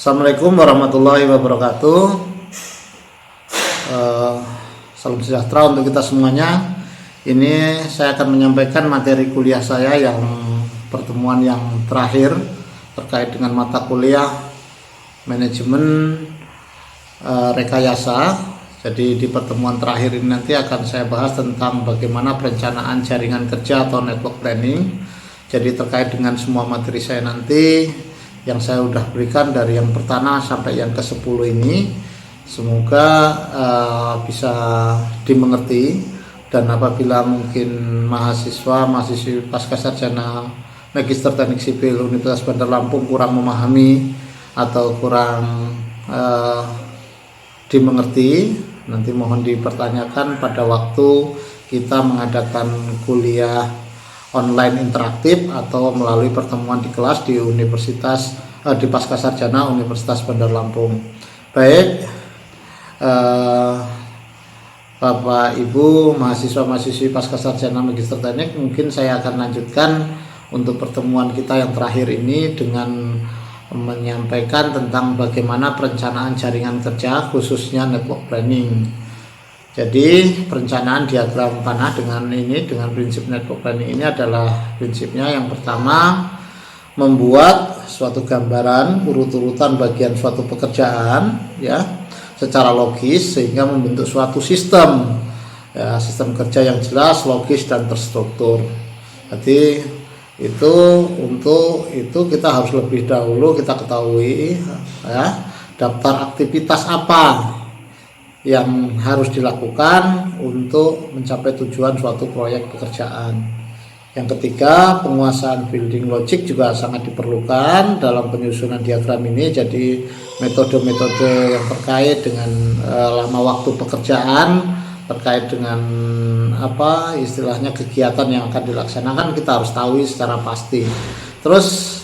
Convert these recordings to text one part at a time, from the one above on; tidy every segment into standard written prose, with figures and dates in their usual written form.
Assalamualaikum warahmatullahi wabarakatuh. Salam sejahtera untuk kita semuanya. Ini saya akan menyampaikan materi kuliah saya yang pertemuan yang terakhir terkait dengan mata kuliah manajemen rekayasa. Jadi di pertemuan terakhir ini nanti akan saya bahas tentang bagaimana perencanaan jaringan kerja atau network planning. Jadi terkait dengan semua materi saya nanti yang saya sudah berikan dari yang pertama sampai yang ke-10 ini, semoga bisa dimengerti, dan apabila mungkin mahasiswi pasca sarjana Magister Teknik Sipil Universitas Bandar Lampung kurang memahami atau kurang dimengerti, nanti mohon dipertanyakan pada waktu kita mengadakan kuliah online interaktif atau melalui pertemuan di kelas di Universitas di Pasca Sarjana Universitas Bandar Lampung. Baik, Bapak Ibu mahasiswa-mahasiswi Pasca Sarjana Magister Teknik, mungkin saya akan lanjutkan untuk pertemuan kita yang terakhir ini dengan menyampaikan tentang bagaimana perencanaan jaringan kerja khususnya network planning. Jadi perencanaan diagram panah dengan prinsip network planning ini adalah prinsipnya yang pertama, membuat suatu gambaran urut-urutan bagian suatu pekerjaan ya secara logis sehingga membentuk suatu sistem ya, sistem kerja yang jelas, logis dan terstruktur. Jadi untuk itu kita harus lebih dahulu kita ketahui ya, daftar aktivitas apa yang harus dilakukan untuk mencapai tujuan suatu proyek pekerjaan. Yang ketiga, penguasaan building logic juga sangat diperlukan dalam penyusunan diagram ini. Jadi metode-metode yang terkait dengan lama waktu pekerjaan, terkait dengan apa istilahnya kegiatan yang akan dilaksanakan, kita harus tahu secara pasti. Terus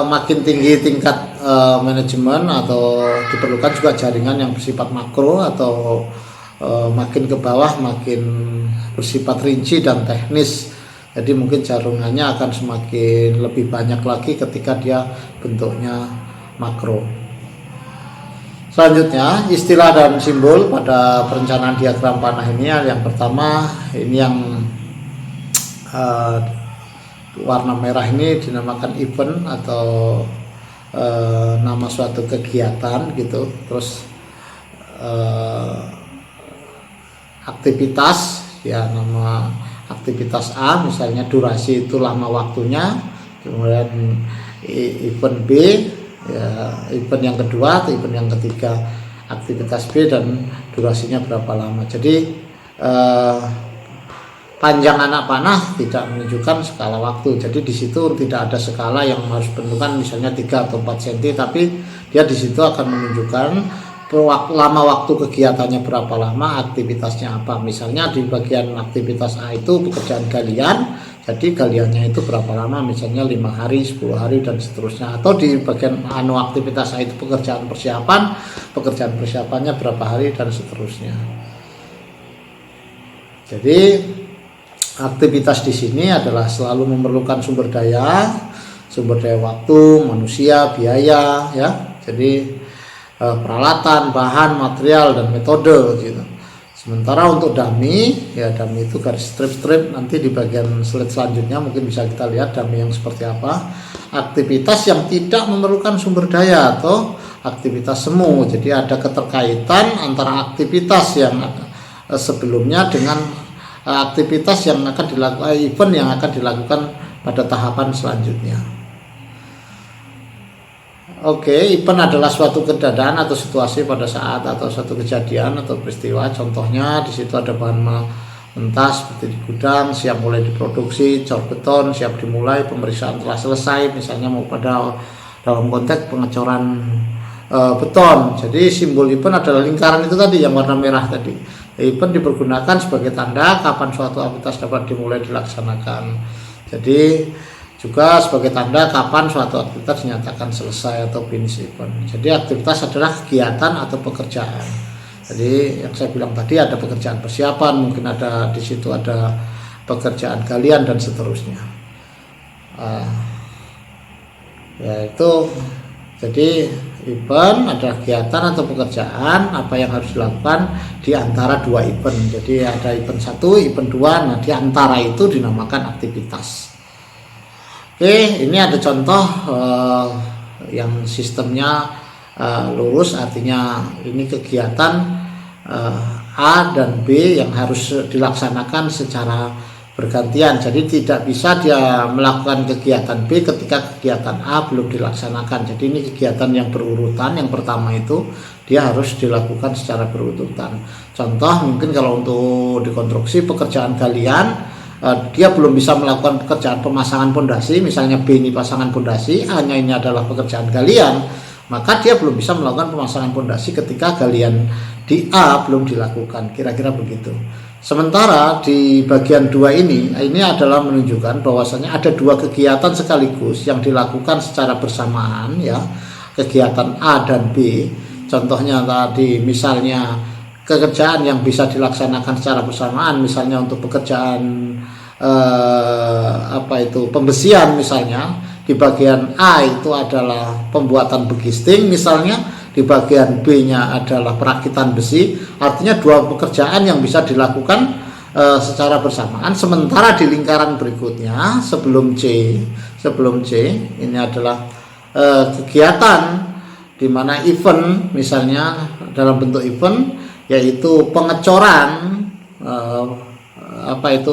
makin tinggi tingkat manajemen atau diperlukan juga jaringan yang bersifat makro, atau makin ke bawah makin bersifat rinci dan teknis. Jadi mungkin jaringannya akan semakin lebih banyak lagi ketika dia bentuknya makro. Selanjutnya, istilah dan simbol pada perencanaan diagram panah ini. Yang pertama, ini yang warna merah ini dinamakan event atau nama suatu kegiatan gitu. Terus aktivitas ya, nama aktivitas A misalnya durasi itu lama waktunya. Kemudian event B ya, event yang kedua atau event yang ketiga aktivitas B dan durasinya berapa lama. Jadi panjang anak panah tidak menunjukkan skala waktu. Jadi di situ tidak ada skala yang harus bentukan misalnya 3 atau 4 cm, tapi dia di situ akan menunjukkan lama waktu kegiatannya berapa lama, aktivitasnya apa. Misalnya di bagian aktivitas A itu pekerjaan galian, jadi galiannya itu berapa lama, misalnya 5 hari, 10 hari dan seterusnya. Atau di bagian aktivitas A itu pekerjaan persiapannya berapa hari dan seterusnya. Jadi aktivitas di sini adalah selalu memerlukan sumber daya waktu, manusia, biaya ya. Jadi peralatan, bahan, material dan metode gitu. Sementara untuk dummy ya, dummy itu garis strip nanti di bagian slide selanjutnya mungkin bisa kita lihat dummy yang seperti apa. Aktivitas yang tidak memerlukan sumber daya atau aktivitas semu. Jadi ada keterkaitan antara aktivitas yang sebelumnya dengan aktivitas yang akan dilakukan, event yang akan dilakukan pada tahapan selanjutnya. Oke, event adalah suatu keadaan atau situasi pada saat atau suatu kejadian atau peristiwa. Contohnya di situ ada bahan mentah seperti di gudang, siap mulai diproduksi, cor beton siap dimulai, pemeriksaan telah selesai, misalnya mau pada dalam konteks pengecoran beton. Jadi simbol event adalah lingkaran itu tadi yang warna merah tadi. Event dipergunakan sebagai tanda kapan suatu aktivitas dapat dimulai dilaksanakan. Jadi juga sebagai tanda kapan suatu aktivitas dinyatakan selesai atau finish event. Jadi aktivitas adalah kegiatan atau pekerjaan. Jadi yang saya bilang tadi ada pekerjaan persiapan, mungkin ada di situ ada pekerjaan galian dan seterusnya. Yaitu Jadi event adalah kegiatan atau pekerjaan apa yang harus dilakukan di antara dua event. Jadi ada event 1, event 2, nah di antara itu dinamakan aktivitas. Oke, ini ada contoh yang sistemnya lurus, artinya ini kegiatan A dan B yang harus dilaksanakan secara bergantian. Jadi tidak bisa dia melakukan kegiatan B ketika kegiatan A belum dilaksanakan. Jadi ini kegiatan yang berurutan. Yang pertama itu dia harus dilakukan secara berurutan. Contoh mungkin kalau untuk dikonstruksi pekerjaan galian, dia belum bisa melakukan pekerjaan pemasangan pondasi, misalnya B ini pasangan pondasi, A nya ini adalah pekerjaan galian, maka dia belum bisa melakukan pemasangan pondasi ketika galian di A belum dilakukan. Kira-kira begitu. Sementara di bagian 2 ini adalah menunjukkan bahwasanya ada dua kegiatan sekaligus yang dilakukan secara bersamaan, ya, kegiatan A dan B. Contohnya tadi misalnya pekerjaan yang bisa dilaksanakan secara bersamaan, misalnya untuk pekerjaan pembesian, misalnya di bagian A itu adalah pembuatan begisting misalnya, di bagian B-nya adalah perakitan besi. Artinya dua pekerjaan yang bisa dilakukan secara bersamaan. Sementara di lingkaran berikutnya sebelum C ini adalah kegiatan di mana event, misalnya dalam bentuk event, yaitu pengecoran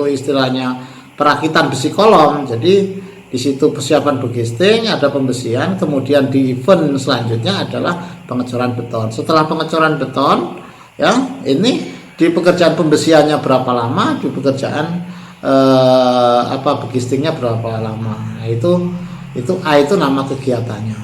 istilahnya perakitan besi kolom. Jadi di situ persiapan begisting, ada pembesian, kemudian di event selanjutnya adalah pengecoran beton. Setelah pengecoran beton, ya, ini di pekerjaan pembesiannya berapa lama, di pekerjaan begistingnya berapa lama. Nah, itu A itu nama kegiatannya.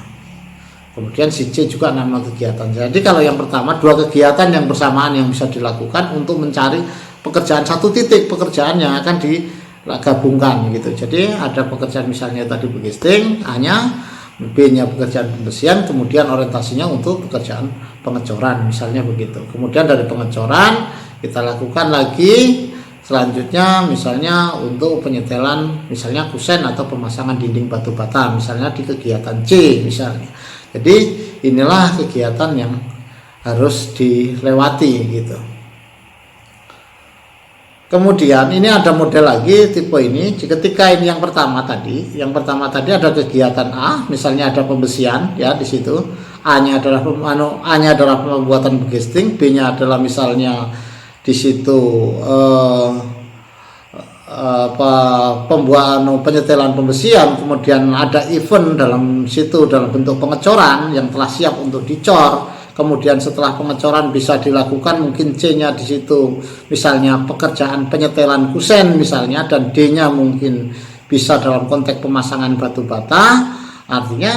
Kemudian si C juga nama kegiatan. Jadi kalau yang pertama dua kegiatan yang bersamaan yang bisa dilakukan untuk mencari pekerjaan satu titik pekerjaan yang akan digabungkan gitu. Jadi ada pekerjaan misalnya tadi begisting, A-nya, B-nya pekerjaan pembesian, kemudian orientasinya untuk pekerjaan pengecoran misalnya begitu. Kemudian dari pengecoran kita lakukan lagi selanjutnya misalnya untuk penyetelan misalnya kusen atau pemasangan dinding batu bata misalnya di kegiatan C misalnya. Jadi inilah kegiatan yang harus dilewati gitu. Kemudian ini ada model lagi tipe ini. Ketika ini yang pertama tadi ada kegiatan A, misalnya ada pembesian, ya, di situ. A-nya adalah pembuatan begisting, B-nya adalah misalnya di situ penyetelan pembesian, kemudian ada event dalam situ dalam bentuk pengecoran yang telah siap untuk dicor. Kemudian setelah pengecoran bisa dilakukan mungkin C-nya di situ misalnya pekerjaan penyetelan kusen misalnya, dan D-nya mungkin bisa dalam konteks pemasangan batu bata. Artinya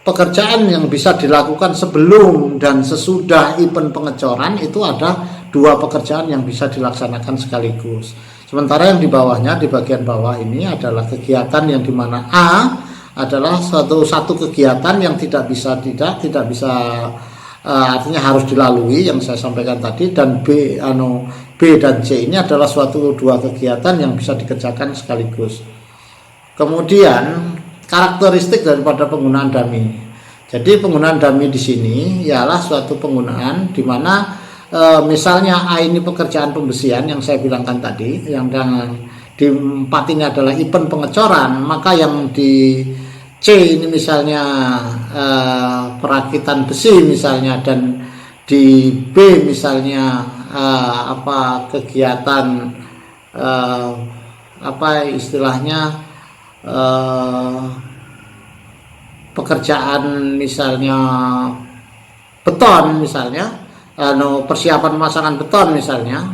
pekerjaan yang bisa dilakukan sebelum dan sesudah event pengecoran itu ada dua pekerjaan yang bisa dilaksanakan sekaligus. Sementara yang di bawahnya, di bagian bawah ini adalah kegiatan yang dimana A adalah satu kegiatan yang tidak bisa artinya harus dilalui yang saya sampaikan tadi, dan B dan C ini adalah dua kegiatan yang bisa dikerjakan sekaligus. Kemudian karakteristik daripada penggunaan dummy. Jadi penggunaan dummy di sini ialah suatu penggunaan di mana misalnya A ini pekerjaan pembesian yang saya bilangkan tadi, yang di 4 ini adalah event pengecoran, maka yang di C ini misalnya perakitan besi misalnya, dan di B misalnya kegiatan pekerjaan misalnya beton misalnya, persiapan pemasangan beton misalnya,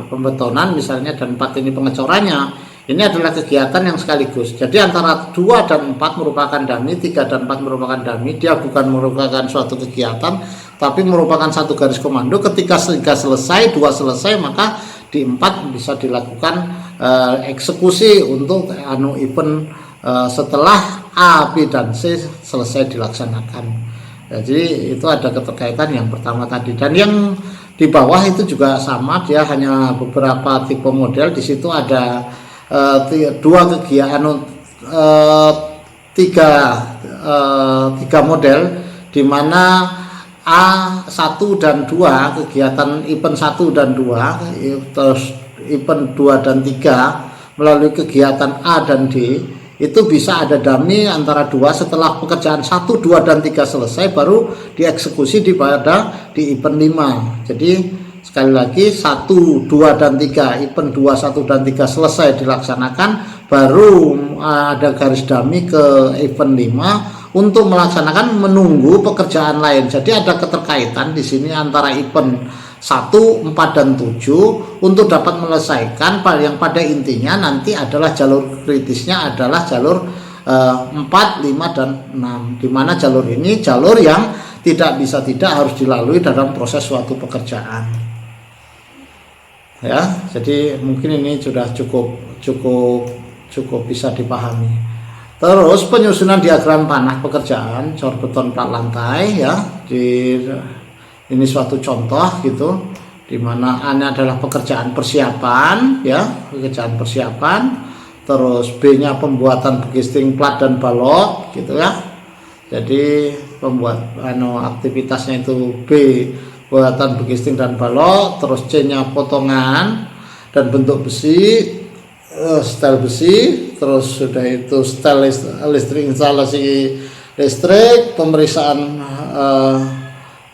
pembetonan misalnya, dan 4 ini pengecorannya. Ini adalah kegiatan yang sekaligus. Jadi antara 2 dan 4 merupakan dummy, 3 dan 4 merupakan dummy. Dia bukan merupakan suatu kegiatan, tapi merupakan satu garis komando. Ketika 3 selesai, 2 selesai, maka di 4 bisa dilakukan eksekusi untuk event setelah A, B, dan C selesai dilaksanakan. Jadi itu ada keterkaitan yang pertama tadi. Dan yang di bawah itu juga sama, dia hanya beberapa tipe model. Di situ ada 3 tiga model, di mana A1 dan 2, kegiatan event 1 dan 2, terus event 2 dan 3 melalui kegiatan A dan D, itu bisa ada dummy antara 2. Setelah pekerjaan 1, 2 dan 3 selesai, baru dieksekusi di event 5. Jadi sekali lagi 1, 2 dan 3, event 2, 1 dan 3 selesai dilaksanakan, baru ada garis dummy ke event 5 untuk melaksanakan menunggu pekerjaan lain. Jadi ada keterkaitan di sini antara event 1, 4 dan 7 untuk dapat menyelesaikan yang pada intinya nanti adalah jalur kritisnya adalah jalur 4, 5 dan 6, di mana jalur ini jalur yang tidak harus dilalui dalam proses suatu pekerjaan. Ya, jadi mungkin ini sudah cukup bisa dipahami. Terus penyusunan diagram tanah pekerjaan cor beton plat lantai, ya, ini suatu contoh gitu, dimana A nya adalah pekerjaan persiapan, ya, pekerjaan persiapan. Terus B nya pembuatan begisting plat dan balok gitu, ya. Jadi aktivitasnya itu B buatan begisting dan balok, terus C nya potongan dan bentuk besi, setel besi, terus sudah itu setel listrik, instalasi listrik, pemeriksaan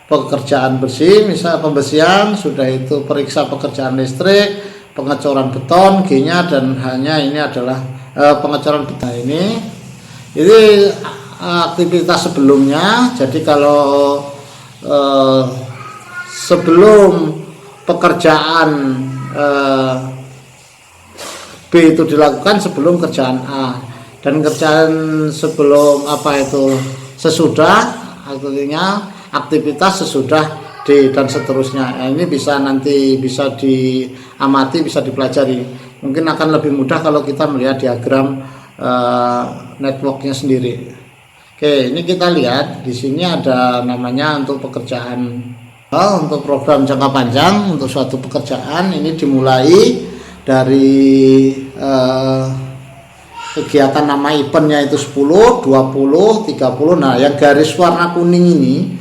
pekerjaan bersih, misal pembersihan, sudah itu periksa pekerjaan listrik, pengecoran beton, G-nya dan H-nya ini adalah pengecoran beton. Ini aktivitas sebelumnya. Jadi kalau sebelum pekerjaan B itu dilakukan sebelum kerjaan A, dan kerjaan sebelum sesudah, artinya aktivitas sesudah D dan seterusnya. Ini nanti bisa diamati, bisa dipelajari. Mungkin akan lebih mudah kalau kita melihat diagram networknya sendiri. Oke, ini kita lihat di sini ada namanya untuk pekerjaan, untuk program jangka panjang untuk suatu pekerjaan. Ini dimulai dari kegiatan nama eventnya itu 10, 20, 30. Nah, yang garis warna kuning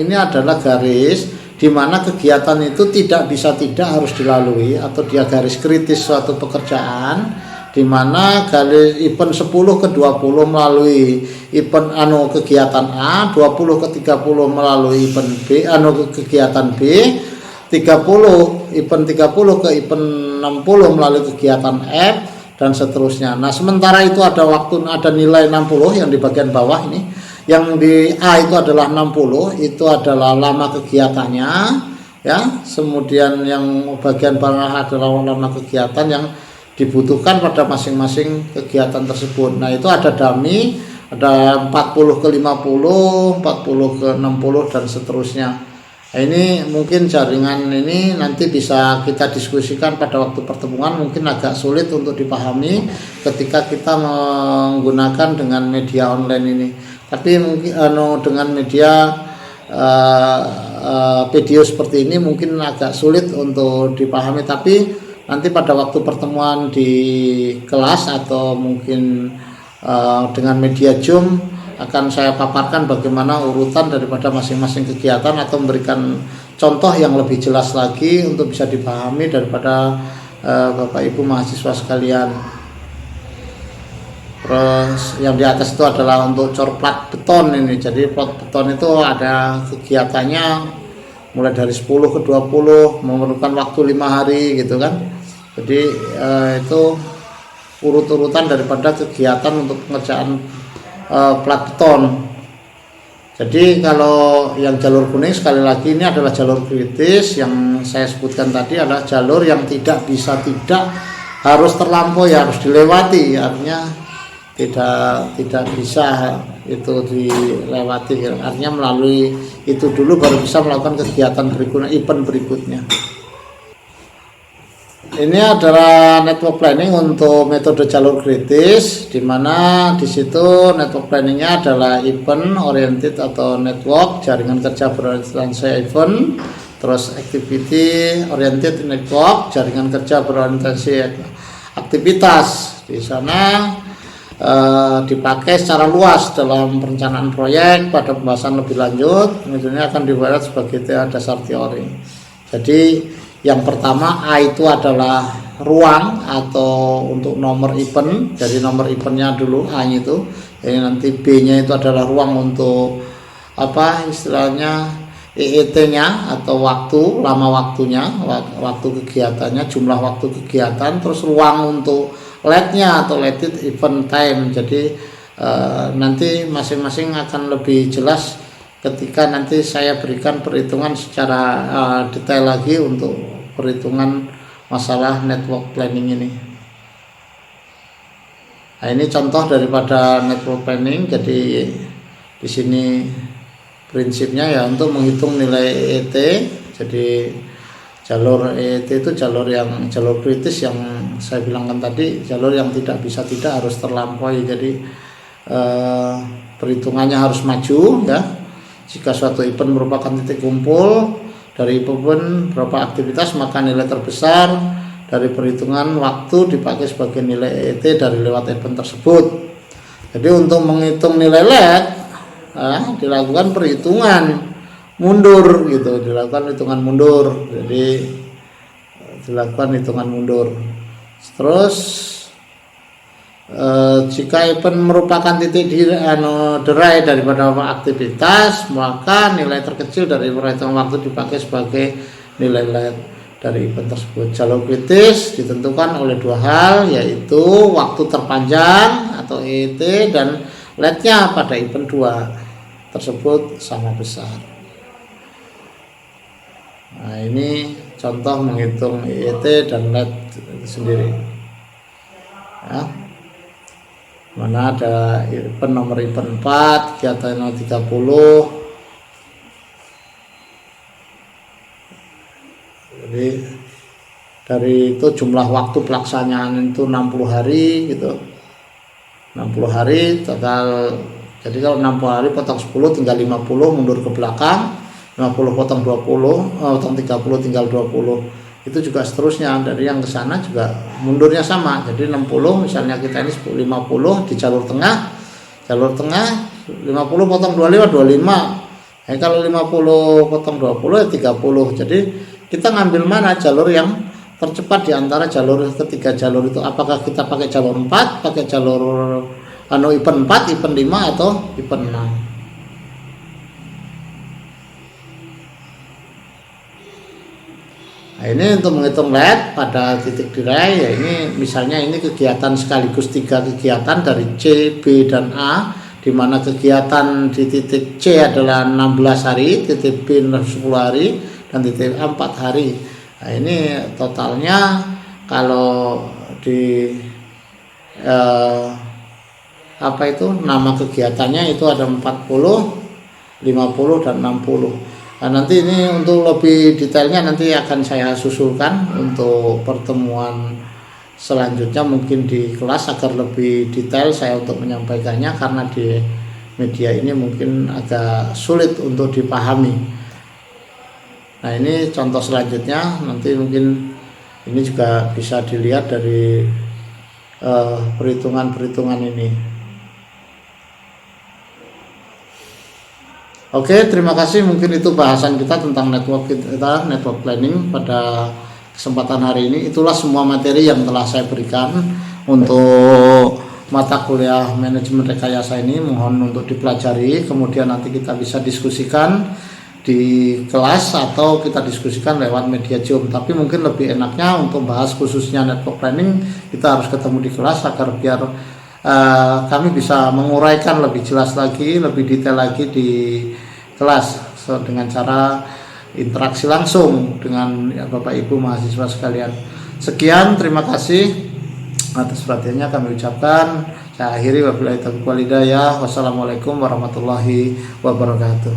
ini adalah garis di mana kegiatan itu tidak harus dilalui, atau dia garis kritis suatu pekerjaan, di mana garis event 10 ke 20 melalui event kegiatan A, 20 ke 30 melalui event B, kegiatan B, 30 ke event 60 melalui kegiatan F, dan seterusnya. Nah, sementara itu ada nilai 60 yang di bagian bawah ini. Yang di A itu adalah 60, itu adalah lama kegiatannya, ya. Kemudian yang bagian bawah adalah lama kegiatan yang dibutuhkan pada masing-masing kegiatan tersebut. Nah, itu ada dummy, ada 40 ke 50, 40 ke 60 dan seterusnya. Nah, ini mungkin jaringan ini nanti bisa kita diskusikan pada waktu pertemuan, mungkin agak sulit untuk dipahami ketika kita menggunakan dengan media online ini. Tapi mungkin dengan media video seperti ini mungkin agak sulit untuk dipahami, tapi nanti pada waktu pertemuan di kelas atau mungkin dengan media Zoom akan saya paparkan bagaimana urutan daripada masing-masing kegiatan, atau memberikan contoh yang lebih jelas lagi untuk bisa dipahami daripada Bapak Ibu mahasiswa sekalian. Terus yang di atas itu adalah untuk cor plat beton ini. Jadi plat beton itu ada kegiatannya mulai dari 10 ke 20, memerlukan waktu 5 hari gitu kan. Jadi itu urut-urutan daripada kegiatan untuk pengerjaan plat beton. Jadi kalau yang jalur kuning, sekali lagi ini adalah jalur kritis. Yang saya sebutkan tadi adalah jalur yang tidak harus terlampaui, harus dilewati, artinya tidak bisa itu dilewati, artinya melalui itu dulu baru bisa melakukan kegiatan berikutnya, event berikutnya. Ini adalah network planning untuk metode jalur kritis, di mana di situ network planningnya adalah event oriented atau network, jaringan kerja berorientasi event, terus activity oriented network, jaringan kerja berorientasi aktivitas. Di sana dipakai secara luas dalam perencanaan proyek. Pada pembahasan lebih lanjut misalnya akan dibahas sebagai dasar teori. Jadi yang pertama A itu adalah ruang atau untuk nomor event. Jadi nomor eventnya dulu A itu. Jadi nanti B-nya itu adalah ruang untuk apa istilahnya EET-nya atau waktu, lama waktunya, waktu kegiatannya, jumlah waktu kegiatan. Terus ruang untuk LED-nya atau LED event time. Jadi nanti masing-masing akan lebih jelas ketika nanti saya berikan perhitungan secara detail lagi untuk perhitungan masalah network planning ini. Nah, ini contoh daripada network planning. Jadi di sini prinsipnya ya untuk menghitung nilai EET. Jadi jalur EET itu jalur kritis yang saya bilangkan tadi, jalur yang tidak harus terlampaui. Jadi perhitungannya harus maju ya. Jika suatu event merupakan titik kumpul dari event berapa aktivitas, maka nilai terbesar dari perhitungan waktu dipakai sebagai nilai EET dari lewat event tersebut. Jadi untuk menghitung nilai LED dilakukan perhitungan mundur gitu, dilakukan hitungan mundur. Jadi dilakukan hitungan mundur. Terus jika event merupakan titik derai daripada aktivitas, maka nilai terkecil dari perhitungan waktu dipakai sebagai nilai LED dari event tersebut. Jalur kritis ditentukan oleh dua hal, yaitu waktu terpanjang atau EET dan LED-nya pada event 2 tersebut sama besar. Nah, ini contoh menghitung EET dan LED itu sendiri ya. Mana ada event nomor event 4 kegiatan 30. Jadi dari itu jumlah waktu pelaksanaan itu 60 hari gitu. 60 hari total. Jadi kalau 60 hari potong 10 tinggal 50 mundur ke belakang, 50 potong 20, potong 30 tinggal 20. Itu juga seterusnya, dari yang ke sana juga mundurnya sama. Jadi 60 misalnya kita ini 50 di jalur tengah 50 potong 25 kalau 50 potong 20 ya 30. Jadi kita ngambil mana jalur yang tercepat di antara ketiga jalur itu. Apakah kita pakai jalur 4, pakai jalur event 4, event 5 atau event 6. Nah, ini untuk menghitung LED pada titik derai ya, ini misalnya ini kegiatan sekaligus 3 kegiatan dari C, B, dan A, di mana kegiatan di titik C adalah 16 hari, titik B 10 hari, dan titik A 4 hari. Nah, ini totalnya kalau di nama kegiatannya itu ada 40, 50, dan 60. Nah, nanti ini untuk lebih detailnya nanti akan saya susulkan untuk pertemuan selanjutnya mungkin di kelas agar lebih detail saya untuk menyampaikannya, karena di media ini mungkin agak sulit untuk dipahami. Nah, ini contoh selanjutnya, nanti mungkin ini juga bisa dilihat dari perhitungan-perhitungan ini. Oke, terima kasih. Mungkin itu bahasan kita tentang network planning pada kesempatan hari ini. Itulah semua materi yang telah saya berikan untuk mata kuliah manajemen rekayasa ini. Mohon untuk dipelajari, kemudian nanti kita bisa diskusikan di kelas atau kita diskusikan lewat media Zoom. Tapi mungkin lebih enaknya untuk bahas khususnya network planning kita harus ketemu di kelas agar biar kami bisa menguraikan lebih jelas lagi, lebih detail lagi di kelas dengan cara interaksi langsung dengan Bapak Ibu mahasiswa sekalian. Sekian, terima kasih atas perhatiannya kami ucapkan. Saya akhiri, wabillahi taufiq wal hidayah. Wassalamualaikum warahmatullahi wabarakatuh.